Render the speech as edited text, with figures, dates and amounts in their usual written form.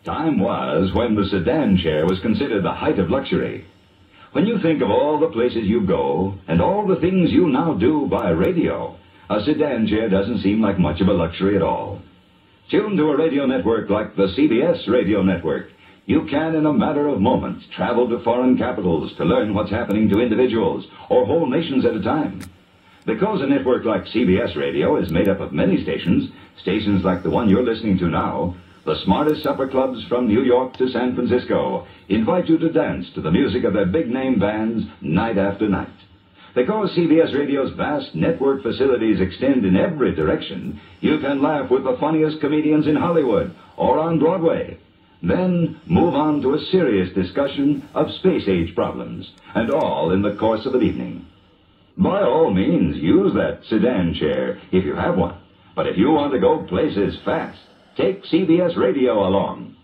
Time was when the sedan chair was considered the height of luxury. When you think of all the places you go and all the things you now do by radio, a sedan chair doesn't seem like much of a luxury at all. Tuned to a radio network like the CBS radio network, you can, in a matter of moments, travel to foreign capitals to learn what's happening to individuals or whole nations at a time. Because a network like CBS Radio is made up of many stations, stations like the one you're listening to now, the smartest supper clubs from New York to San Francisco invite you to dance to the music of their big-name bands night after night. Because CBS Radio's vast network facilities extend in every direction, you can laugh with the funniest comedians in Hollywood or on Broadway. Then move on to a serious discussion of space-age problems, and all in the course of an evening. By all means, use that sedan chair if you have one. But if you want to go places fast, take CBS Radio along.